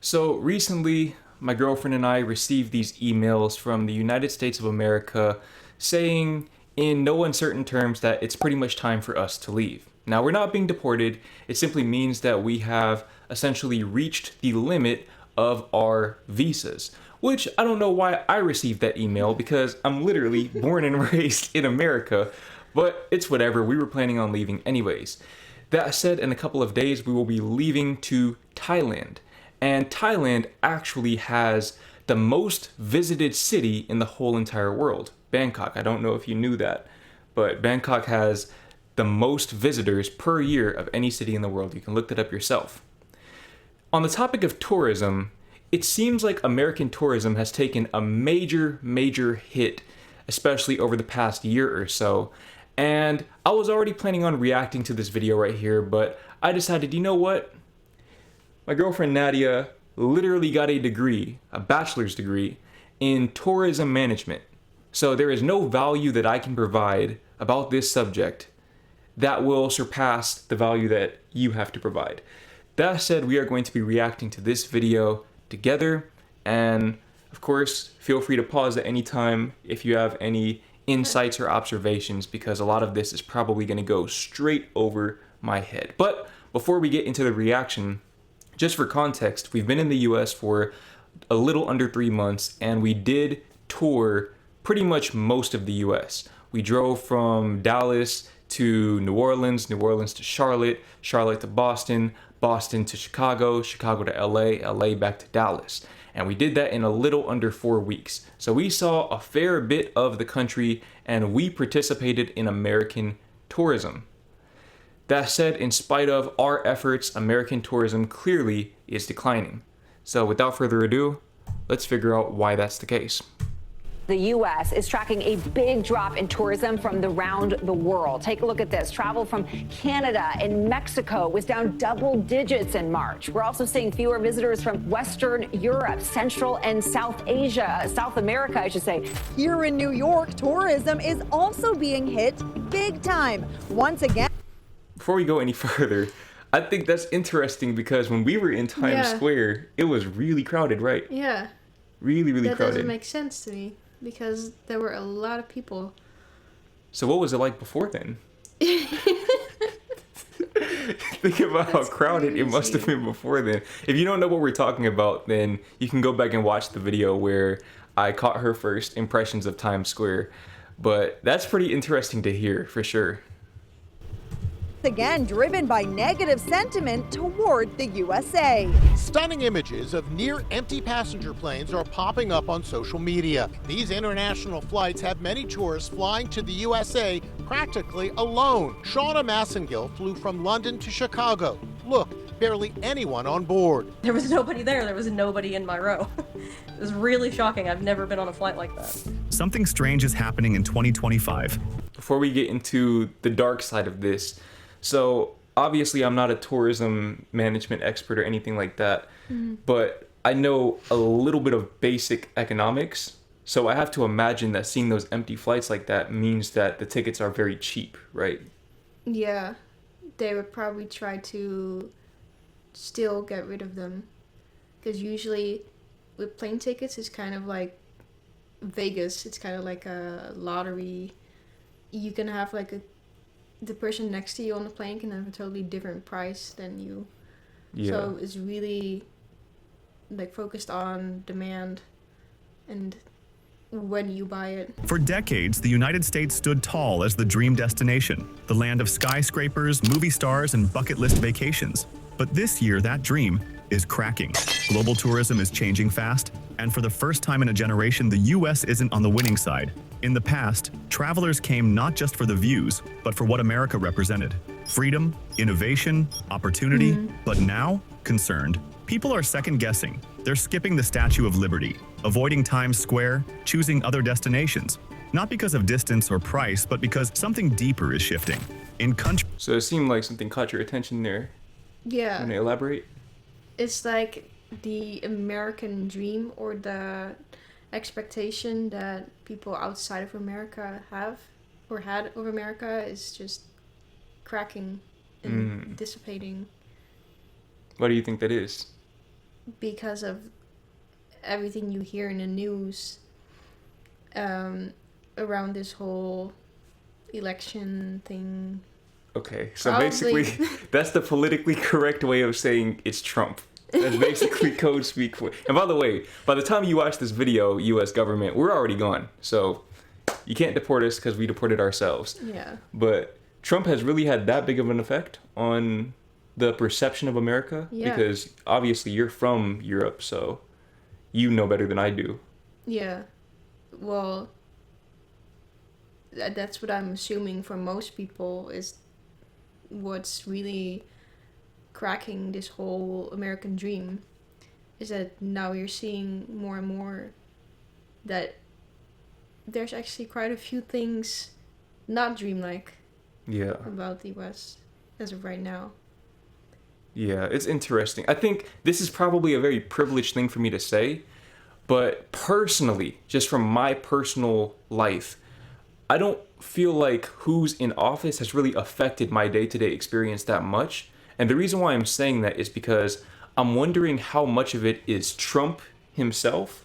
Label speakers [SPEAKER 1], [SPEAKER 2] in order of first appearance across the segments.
[SPEAKER 1] So recently, my girlfriend and I received these emails from the United States of America saying, in no uncertain terms, that it's pretty much time for us to leave. Now, we're not being deported, it simply means that we have essentially reached the limit of our visas. Which I don't know why I received that email because I'm literally born and raised in America, but it's whatever, we were planning on leaving anyways. That said, in a couple of days, we will be leaving to Thailand. And Thailand actually has the most visited city in the whole entire world, Bangkok. I don't know if you knew that, but Bangkok has the most visitors per year of any city in the world. You can look that up yourself. On the topic of tourism, it seems like American tourism has taken a major hit, especially over the past year or so. And I was already planning on reacting to this video right here, but I decided, you know what? My girlfriend Nadia literally got a degree, a bachelor's degree, in tourism management. So there is no value that I can provide about this subject that will surpass the value that you have to provide. That said, we are going to be reacting to this video together, and of course, feel free to pause at any time if you have any insights or observations, because a lot of this is probably going to go straight over my head. But before we get into the reaction, just for context, we've been in the US for a little under 3 months, and we did tour pretty much most of the US. We drove from Dallas to New Orleans, New Orleans to Charlotte, Charlotte to Boston, Boston to Chicago, Chicago to LA, LA back to Dallas. And we did that in a little under 4 weeks. So we saw a fair bit of the country, and we participated in American tourism. That said, in spite of our efforts, American tourism clearly is declining. So without further ado, let's figure out why that's the case.
[SPEAKER 2] The U.S. is tracking a big drop in tourism from around the world. Take a look at this. Travel from Canada and Mexico was down double digits in March. We're also seeing fewer visitors from Western Europe, Central and South Asia, South America, I should say.
[SPEAKER 3] Here in New York, tourism is also being hit big time. Once again.
[SPEAKER 1] Before we go any further, I think that's interesting because when we were in Times Square, it was really crowded, right?
[SPEAKER 4] Yeah.
[SPEAKER 1] Really crowded.
[SPEAKER 4] That doesn't make sense to me because there were a lot of people.
[SPEAKER 1] So what was it like before then? Think about how crowded it must have been before then. If you don't know what we're talking about, then you can go back and watch the video where I caught her first impressions of Times Square. But that's pretty interesting to hear, for sure.
[SPEAKER 3] Again, driven by negative sentiment toward the USA.
[SPEAKER 5] Stunning images of near-empty passenger planes are popping up on social media. These international flights have many tourists flying to the USA practically alone. Shauna Massengill flew from London to Chicago. Look, barely anyone on board.
[SPEAKER 6] There was nobody there. There was nobody in my row. It was really shocking. I've never been on a flight like that.
[SPEAKER 7] Something strange is happening in 2025.
[SPEAKER 1] Before we get into the dark side of this, so obviously I'm not a tourism management expert or anything like that, but I know a little bit of basic economics. So I have to imagine that seeing those empty flights like that means that the tickets are very cheap, right?
[SPEAKER 4] Yeah, they would probably try to still get rid of them. Because usually with plane tickets, it's kind of like Vegas. It's kind of like a lottery. You can have like the person next to you on the plane can have a totally different price than you.
[SPEAKER 1] Yeah.
[SPEAKER 4] So it's really like focused on demand and when you buy it.
[SPEAKER 7] For decades, the United States stood tall as the dream destination, the land of skyscrapers, movie stars, and bucket list vacations. But this year, that dream is cracking. Global tourism is changing fast, and for the first time in a generation, the U.S. isn't on the winning side. In the past, travelers came not just for the views, but for what America represented. Freedom, innovation, opportunity. But now, concerned. People are second-guessing. They're skipping the Statue of Liberty, avoiding Times Square, choosing other destinations. Not because of distance or price, but because something deeper is shifting.
[SPEAKER 1] So it seemed like something caught your attention there.
[SPEAKER 4] Yeah.
[SPEAKER 1] Can you elaborate?
[SPEAKER 4] It's like the American dream or the expectation that people outside of America have or had of America is just cracking and dissipating.
[SPEAKER 1] What do you think that is?
[SPEAKER 4] because of everything you hear in the news around this whole election thing.
[SPEAKER 1] Okay, so
[SPEAKER 4] Probably.
[SPEAKER 1] basically, that's the politically correct way of saying it's Trump. That's basically code speak for. And by the way, by the time you watch this video, U.S. government, we're already gone. So you can't deport us because we deported ourselves.
[SPEAKER 4] Yeah.
[SPEAKER 1] But Trump has really had that big of an effect on the perception of America.
[SPEAKER 4] Yeah.
[SPEAKER 1] Because obviously you're from Europe, so you know better than I do.
[SPEAKER 4] Yeah. Well, that's what I'm assuming for most people is what's really cracking this whole American dream is that now you're seeing more and more that there's actually quite a few things not dreamlike
[SPEAKER 1] Yeah.
[SPEAKER 4] about the US as of right now.
[SPEAKER 1] Yeah, it's interesting. I think this is probably a very privileged thing for me to say, but personally, just from my personal life, I don't feel like who's in office has really affected my day-to-day experience that much. And the reason why I'm saying that is because I'm wondering how much of it is Trump himself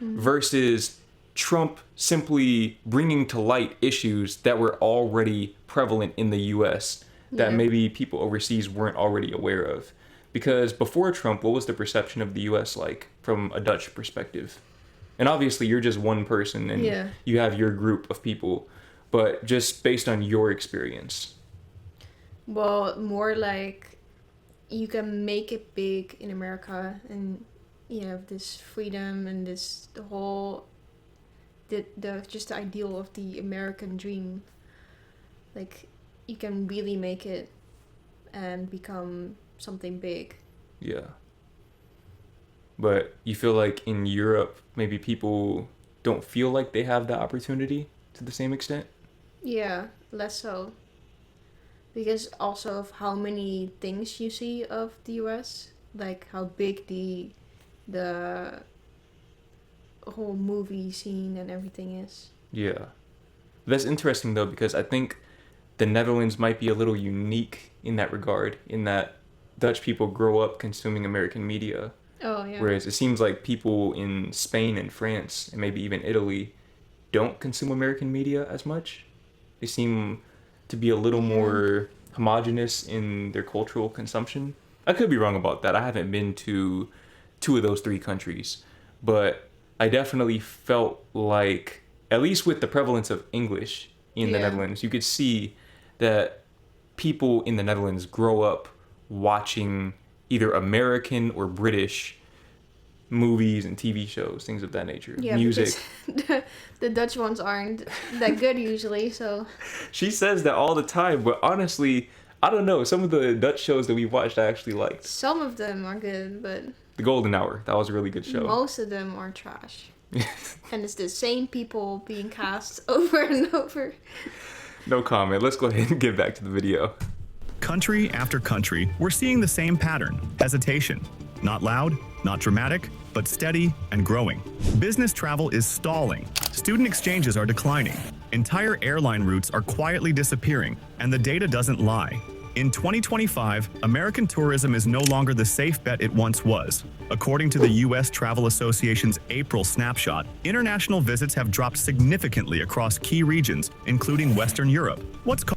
[SPEAKER 1] versus Trump simply bringing to light issues that were already prevalent in the US that
[SPEAKER 4] Yeah.
[SPEAKER 1] maybe people overseas weren't already aware of. Because before Trump, what was the perception of the US like from a Dutch perspective? And obviously you're just one person and
[SPEAKER 4] Yeah.
[SPEAKER 1] you have your group of people, but just based on your experience.
[SPEAKER 4] Well, more like you can make it big in America and you have this freedom and this the whole the just the ideal of the American dream. Like you can really make it and become something big.
[SPEAKER 1] Yeah. But you feel like in Europe, maybe people don't feel like they have that opportunity to the same extent?
[SPEAKER 4] Yeah, less so. Because also of how many things you see of the US, like how big the whole movie scene and everything is.
[SPEAKER 1] Yeah. That's interesting though, because I think the Netherlands might be a little unique in that regard, in that Dutch people grow up consuming American media.
[SPEAKER 4] Oh yeah.
[SPEAKER 1] Whereas it seems like people in Spain and France and maybe even Italy don't consume American media as much. They seem to be a little more homogenous in their cultural consumption. I could be wrong about that. I haven't been to 2 of those 3 countries, but I definitely felt like, at least with the prevalence of English in the
[SPEAKER 4] Yeah.
[SPEAKER 1] Netherlands, you could see that people in the Netherlands grow up watching either American or British movies and TV shows, things of that nature.
[SPEAKER 4] Yeah,
[SPEAKER 1] Music.
[SPEAKER 4] because the Dutch ones aren't that good usually, so
[SPEAKER 1] She says that all the time, but honestly, I don't know. Some of the Dutch shows that we watched, I actually liked.
[SPEAKER 4] some of them are good, but
[SPEAKER 1] The Golden Hour, that was a really good show.
[SPEAKER 4] most of them are trash. And it's the same people being cast over and over.
[SPEAKER 1] No comment. Let's go ahead and get back to the video.
[SPEAKER 7] Country after country, we're seeing the same pattern: hesitation. Not loud, not dramatic, but steady and growing. Business travel is stalling. Student exchanges are declining. Entire airline routes are quietly disappearing, and the data doesn't lie. In 2025, American tourism is no longer the safe bet it once was. According to the U.S. Travel Association's April snapshot, international visits have dropped significantly across key regions, including Western Europe.
[SPEAKER 1] Let's go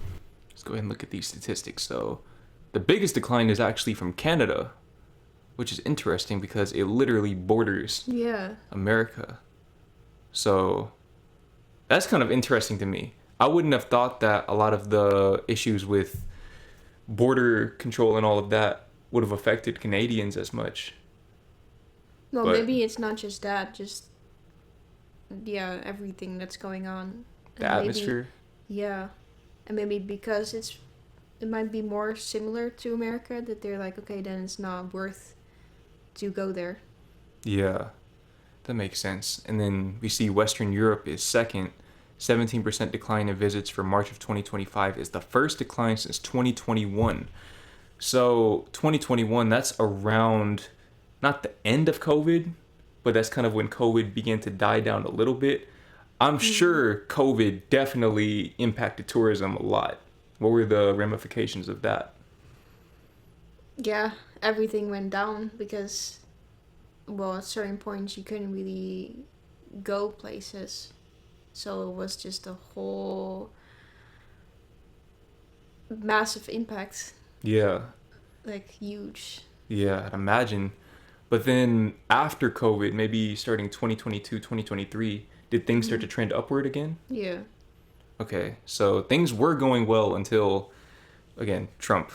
[SPEAKER 1] ahead and look at these statistics. So, the biggest decline is actually from Canada, which is interesting because it literally borders
[SPEAKER 4] Yeah.
[SPEAKER 1] America. So, that's kind of interesting to me. I wouldn't have thought that a lot of the issues with border control and all of that would have affected Canadians as much.
[SPEAKER 4] Well,
[SPEAKER 1] But-
[SPEAKER 4] maybe it's not just that, just yeah, everything that's going on.
[SPEAKER 1] The
[SPEAKER 4] And maybe-
[SPEAKER 1] atmosphere.
[SPEAKER 4] Yeah, and maybe because it might be more similar to America that they're like, okay, then it's not worth to go there.
[SPEAKER 1] Yeah, that makes sense. And then we see Western Europe is second. 17% decline in visits for March of 2025 is the first decline since 2021. So 2021, that's around, not the end of COVID, but that's kind of when COVID began to die down a little bit. I'm sure COVID definitely impacted tourism a lot. What were the ramifications of that?
[SPEAKER 4] Yeah, everything went down because well, at certain points you couldn't really go places. So it was just a whole massive impact,
[SPEAKER 1] Yeah.
[SPEAKER 4] like huge.
[SPEAKER 1] Yeah, I'd imagine. But then after COVID, maybe starting 2022, 2023, did things start to trend upward again?
[SPEAKER 4] Yeah.
[SPEAKER 1] Okay, so things were going well until, again, Trump.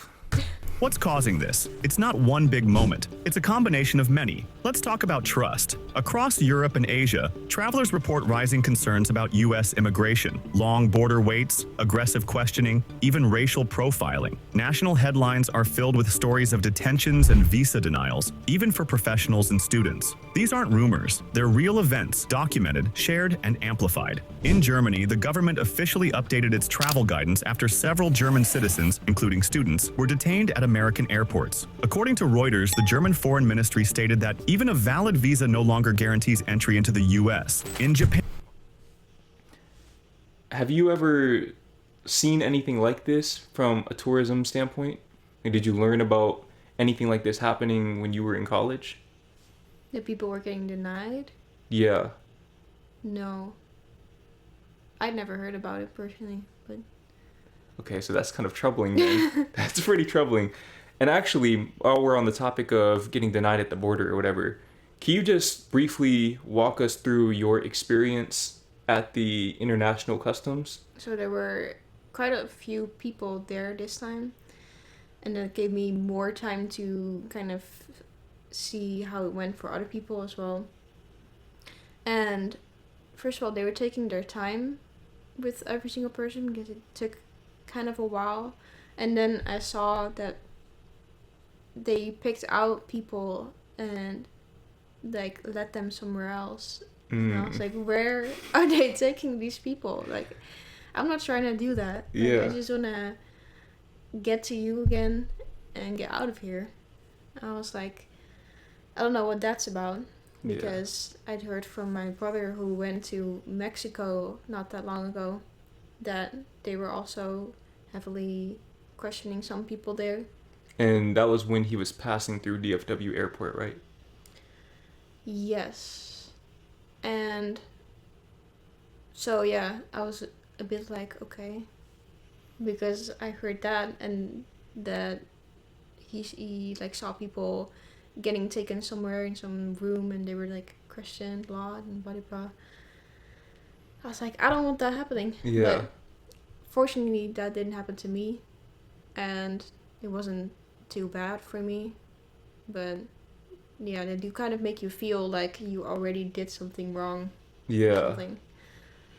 [SPEAKER 7] What's causing this? It's not one big moment. It's a combination of many. Let's talk about trust. Across Europe and Asia, travelers report rising concerns about U.S. immigration, long border waits, aggressive questioning, even racial profiling. National headlines are filled with stories of detentions and visa denials, even for professionals and students. These aren't rumors. They're real events, documented, shared, and amplified. In Germany, the government officially updated its travel guidance after several German citizens, including students, were detained at American airports. According to Reuters, the German Foreign Ministry stated that even a valid visa no longer guarantees entry into the U.S. In Japan,
[SPEAKER 1] Have you ever seen anything like this from a tourism standpoint? Like, did you learn about anything like this happening when you were in college?
[SPEAKER 4] That people were getting denied?
[SPEAKER 1] Yeah.
[SPEAKER 4] No. I'd never heard about it personally, but
[SPEAKER 1] Okay, so that's kind of troubling then. That's pretty troubling. And actually, while we're on the topic of getting denied at the border or whatever, can you just briefly walk us through your experience at the international customs?
[SPEAKER 4] so there were quite a few people there this time, and that gave me more time to kind of see how it went for other people as well. And first of all, they were taking their time with every single person because it took kind of a while. And then I saw that they picked out people and like let them somewhere else. And I was like, where are they taking these people? Like, I'm not trying to do that. Like,
[SPEAKER 1] Yeah.
[SPEAKER 4] I just want to get to you again and get out of here. I was like, I don't know what that's about.
[SPEAKER 1] Yeah.
[SPEAKER 4] Because I'd heard from my brother who went to Mexico not that long ago that they were also heavily questioning some people there.
[SPEAKER 1] And that was when he was passing through DFW airport, right?
[SPEAKER 4] Yes. And so yeah, I was a bit like, okay, because I heard that and that he like saw people getting taken somewhere in some room and they were like Christian, blah and blah blah. I was like, I don't want that happening.
[SPEAKER 1] Yeah.
[SPEAKER 4] But fortunately, that didn't happen to me, and it wasn't too bad for me. But yeah, they do kind of make you feel like you already did something wrong. Or
[SPEAKER 1] Yeah.
[SPEAKER 4] something.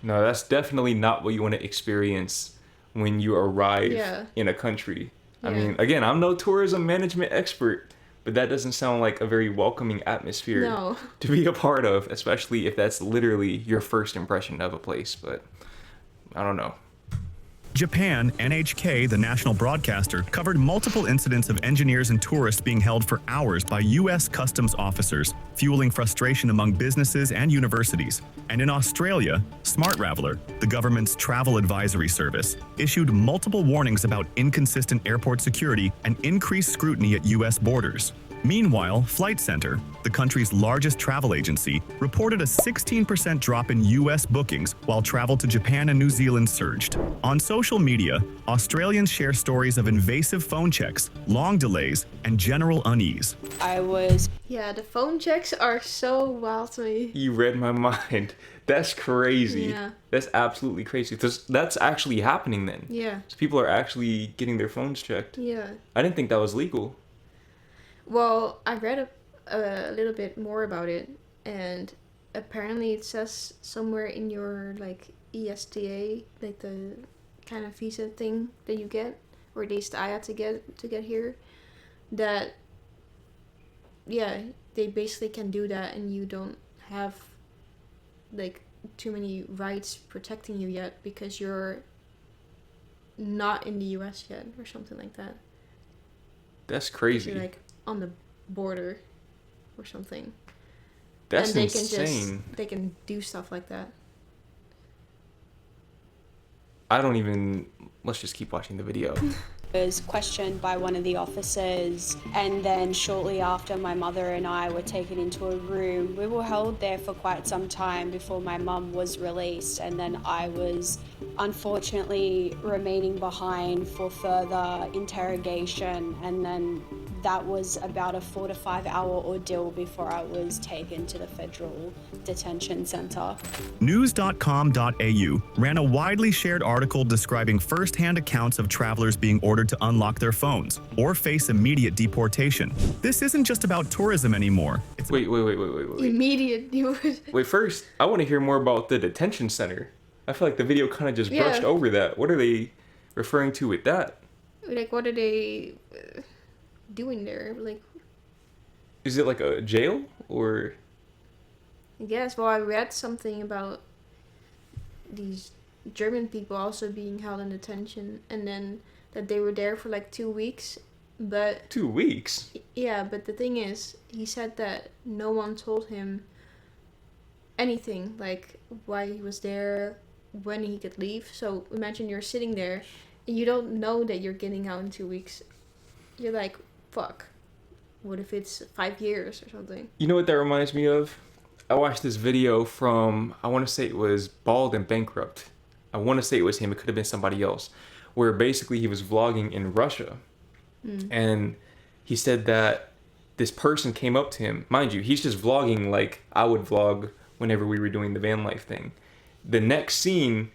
[SPEAKER 1] No, that's definitely not what you want to experience when you arrive
[SPEAKER 4] Yeah.
[SPEAKER 1] in a country. I
[SPEAKER 4] Yeah.
[SPEAKER 1] mean, again, I'm no tourism management expert, but that doesn't sound like a very welcoming atmosphere
[SPEAKER 4] No.
[SPEAKER 1] to be a part of, especially if that's literally your first impression of a place. But I don't know.
[SPEAKER 7] Japan, NHK, the national broadcaster, covered multiple incidents of engineers and tourists being held for hours by U.S. customs officers, fueling frustration among businesses and universities. And in Australia, SmartRaveler, the government's travel advisory service, issued multiple warnings about inconsistent airport security and increased scrutiny at U.S. borders. Meanwhile, Flight Center, the country's largest travel agency, reported a 16% drop in U.S. bookings while travel to Japan and New Zealand surged. On social media, Australians share stories of invasive phone checks, long delays, and general unease.
[SPEAKER 4] Yeah, the phone checks are so wild to me.
[SPEAKER 1] You read my mind. That's crazy.
[SPEAKER 4] Yeah.
[SPEAKER 1] That's absolutely crazy. That's actually happening then.
[SPEAKER 4] Yeah.
[SPEAKER 1] So people are actually getting their phones checked.
[SPEAKER 4] Yeah.
[SPEAKER 1] I didn't think that was legal.
[SPEAKER 4] Well, I read a little bit more about it, and apparently it says somewhere in your like ESTA, like the kind of visa thing that you get, or at least I had to get here, that yeah, they basically can do that, and you don't have like too many rights protecting you yet because you're not in the U.S. yet, or something like that.
[SPEAKER 1] That's crazy.
[SPEAKER 4] You're like on the border or something.
[SPEAKER 1] That's
[SPEAKER 4] and they
[SPEAKER 1] insane.
[SPEAKER 4] they can do stuff like that.
[SPEAKER 1] I don't even. Let's just keep watching the video.
[SPEAKER 8] Was questioned by one of the officers, and then shortly after, my mother and I were taken into a room. We were held there for quite some time before my mum was released, and then I was unfortunately remaining behind for further interrogation, and then that was about a 4 to 5 hour ordeal before I was taken to the federal detention center.
[SPEAKER 7] News.com.au ran a widely shared article describing first-hand accounts of travelers being ordered to unlock their phones or face immediate deportation. This isn't just about tourism anymore.
[SPEAKER 1] Wait.
[SPEAKER 4] Immediate.
[SPEAKER 1] Wait, first, I want to hear more about the detention center. I feel like the video kind of just brushed over that. What are they referring to with that?
[SPEAKER 4] Like, what are they doing there? Like,
[SPEAKER 1] is it like a jail or?
[SPEAKER 4] I guess. Well, I read something about these German people also being held in detention, and then that they were there for like 2 weeks. But
[SPEAKER 1] 2 weeks?
[SPEAKER 4] Yeah, but the thing is, he said that no one told him anything, like why he was there, when he could leave. So imagine you're sitting there and you don't know that you're getting out in 2 weeks. You're like, fuck, what if it's 5 years or something?
[SPEAKER 1] You know what that reminds me of? I watched this video from, I want to say it was Bald and Bankrupt. I want to say it was him, it could have been somebody else, where basically he was vlogging in Russia. And he said that this person came up to him. Mind you, he's just vlogging like I would vlog whenever we were doing the van life thing. The next scene,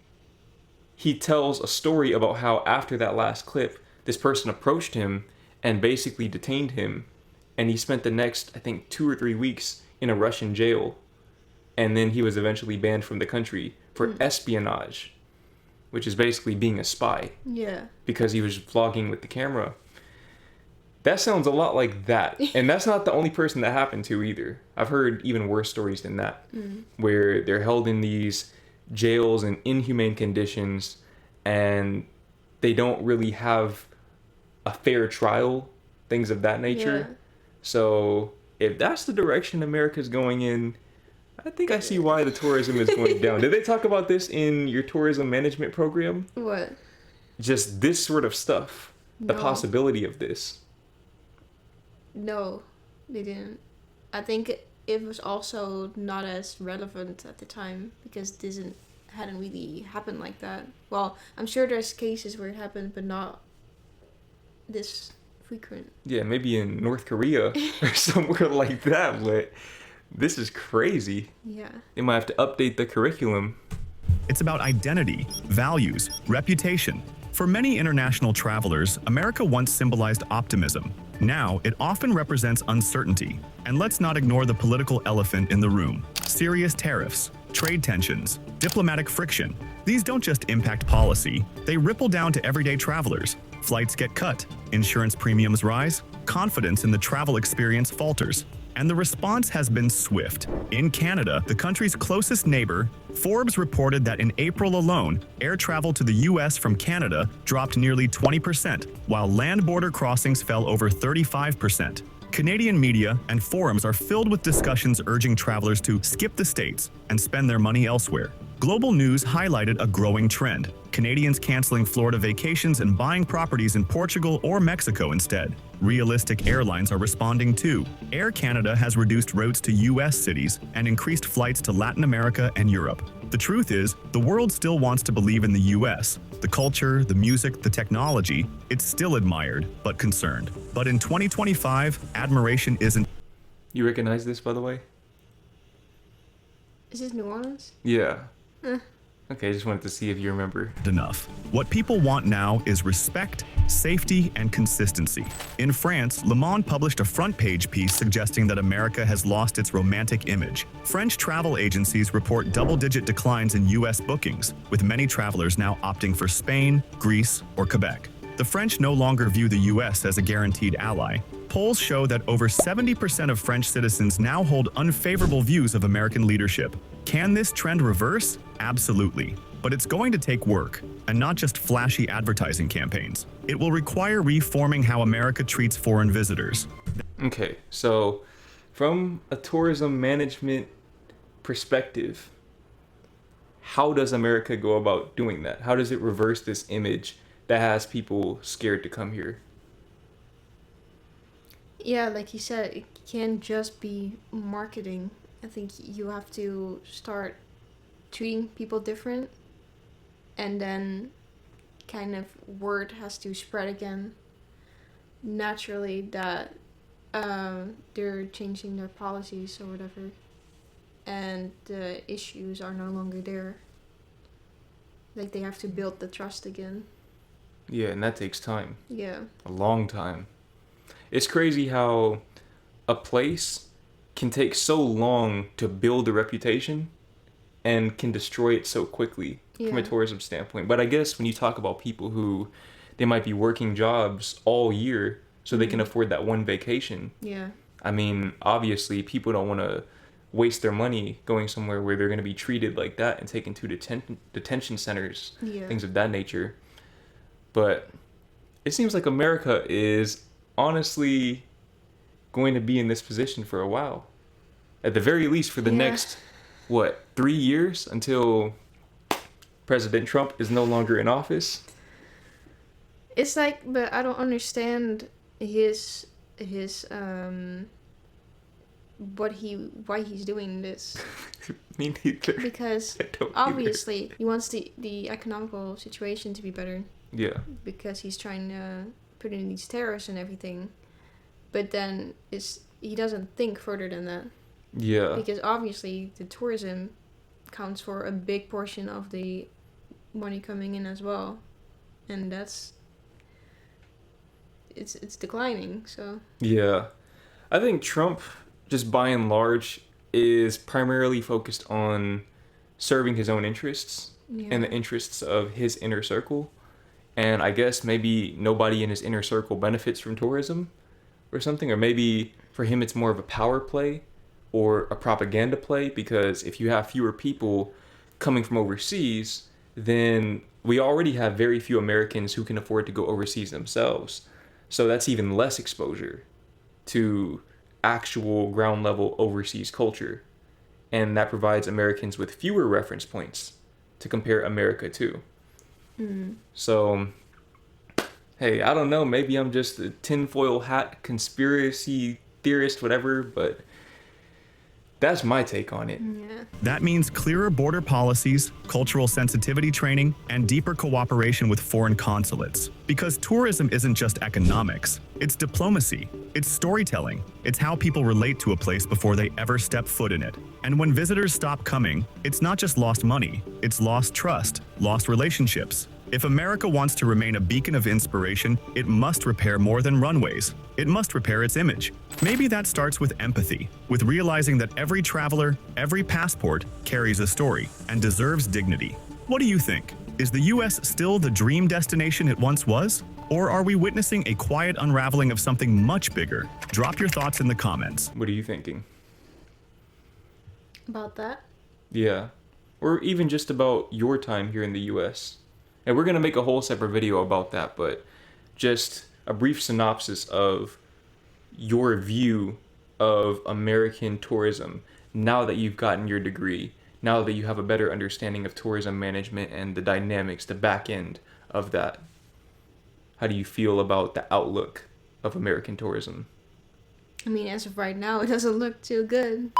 [SPEAKER 1] he tells a story about how after that last clip, this person approached him and basically detained him. And he spent the next, I think, 2 or 3 weeks in a Russian jail. And then he was eventually banned from the country for espionage, which is basically being a spy.
[SPEAKER 4] Yeah.
[SPEAKER 1] Because he was vlogging with the camera. That sounds a lot like that. And that's not the only person that happened to either. I've heard even worse stories than that, where they're held in these jails in inhumane conditions and they don't really have a fair trial, things of that nature.
[SPEAKER 4] Yeah.
[SPEAKER 1] So if that's the direction America's going in, I think I see why the tourism is going down. Did they talk about this in your tourism management program?
[SPEAKER 4] What?
[SPEAKER 1] Just this sort of stuff, the possibility of this.
[SPEAKER 4] No, they didn't. I think it was also not as relevant at the time because this hadn't really happened like that. Well, I'm sure there's cases where it happened, but not this frequent.
[SPEAKER 1] Yeah, maybe in North Korea or somewhere like that, but this is crazy.
[SPEAKER 4] Yeah.
[SPEAKER 1] They might have to update the curriculum.
[SPEAKER 7] It's about identity, values, reputation. For many international travelers, America once symbolized optimism. Now, it often represents uncertainty. And let's not ignore the political elephant in the room. Serious tariffs, trade tensions, diplomatic friction. These don't just impact policy, they ripple down to everyday travelers. Flights get cut, insurance premiums rise, confidence in the travel experience falters. And the response has been swift. In Canada, the country's closest neighbor, Forbes reported that in April alone, air travel to the U.S. from Canada dropped nearly 20%, while land border crossings fell over 35%. Canadian media and forums are filled with discussions urging travelers to skip the States and spend their money elsewhere. Global news highlighted a growing trend, Canadians canceling Florida vacations and buying properties in Portugal or Mexico instead. Realistic airlines are responding too. Air Canada has reduced routes to U.S. cities and increased flights to Latin America and Europe. The truth is, the world still wants to believe in the U.S. The culture, the music, the technology, it's still admired, but concerned. But in 2025, admiration isn't.
[SPEAKER 1] You recognize this, by the way?
[SPEAKER 4] Is this New Orleans?
[SPEAKER 1] Yeah. Okay, I just wanted to see if you remember.
[SPEAKER 7] Enough. What people want now is respect, safety, and consistency. In France, Le Monde published a front-page piece suggesting that America has lost its romantic image. French travel agencies report double-digit declines in U.S. bookings, with many travelers now opting for Spain, Greece, or Quebec. The French no longer view the U.S. as a guaranteed ally. Polls show that over 70% of French citizens now hold unfavorable views of American leadership. Can this trend reverse? Absolutely. But it's going to take work, and not just flashy advertising campaigns. It will require reforming how America treats foreign visitors.
[SPEAKER 1] Okay, so from a tourism management perspective, how does America go about doing that? How does it reverse this image that has people scared to come here?
[SPEAKER 4] Yeah, like you said, it can't just be marketing. I think you have to start treating people different, and then kind of word has to spread again naturally that they're changing their policies or whatever, and the issues are no longer there. Like, they have to build the trust again.
[SPEAKER 1] Yeah, and that takes time.
[SPEAKER 4] Yeah.
[SPEAKER 1] A long time. It's crazy how a place can take so long to build a reputation and can destroy it so quickly from a
[SPEAKER 4] Yeah.
[SPEAKER 1] tourism standpoint. But I guess when you talk about people who they might be working jobs all year so they can afford that one vacation.
[SPEAKER 4] Yeah.
[SPEAKER 1] I mean, obviously people don't want to waste their money going somewhere where they're going to be treated like that and taken to detention centers,
[SPEAKER 4] Yeah.
[SPEAKER 1] things of that nature. But it seems like America is honestly going to be in this position for a while. At the very least for the
[SPEAKER 4] Yeah.
[SPEAKER 1] next, 3 years until President Trump is no longer in office?
[SPEAKER 4] It's like, but I don't understand his why he's doing this.
[SPEAKER 1] Me neither.
[SPEAKER 4] Because
[SPEAKER 1] I don't either.
[SPEAKER 4] obviously he wants the economical situation to be better,
[SPEAKER 1] Yeah.
[SPEAKER 4] because he's trying to put in these tariffs and everything. But then he doesn't think further than that.
[SPEAKER 1] Yeah.
[SPEAKER 4] Because obviously the tourism counts for a big portion of the money coming in as well. And it's declining, so
[SPEAKER 1] Yeah. I think Trump, just by and large, is primarily focused on serving his own interests and the interests of his inner circle. And I guess maybe nobody in his inner circle benefits from tourism or something. Or maybe for him it's more of a power play or a propaganda play, because if you have fewer people coming from overseas, then we already have very few Americans who can afford to go overseas themselves. So that's even less exposure to actual ground level overseas culture. And that provides Americans with fewer reference points to compare America to. So, hey, I don't know, maybe I'm just a tinfoil hat conspiracy theorist, whatever, but that's my take on it.
[SPEAKER 4] yeah.
[SPEAKER 7] That means clearer border policies, cultural sensitivity training, and deeper cooperation with foreign consulates. Because tourism isn't just economics, it's diplomacy, it's storytelling, it's how people relate to a place before they ever step foot in it. And when visitors stop coming, it's not just lost money, it's lost trust, lost relationships. If America wants to remain a beacon of inspiration, it must repair more than runways. It must repair its image. Maybe that starts with empathy, with realizing that every traveler, every passport carries a story and deserves dignity. What do you think? Is the US still the dream destination it once was? Or are we witnessing a quiet unraveling of something much bigger? Drop your thoughts in the comments.
[SPEAKER 1] What are you thinking?
[SPEAKER 4] About that.
[SPEAKER 1] Yeah. Or even just about your time here in the US. And we're going to make a whole separate video about that, but just a brief synopsis of your view of American tourism now that you've gotten your degree, now that you have a better understanding of tourism management and the dynamics, the back end of that. How do you feel about the outlook of American tourism?
[SPEAKER 4] I mean, as of right now, it doesn't look too good.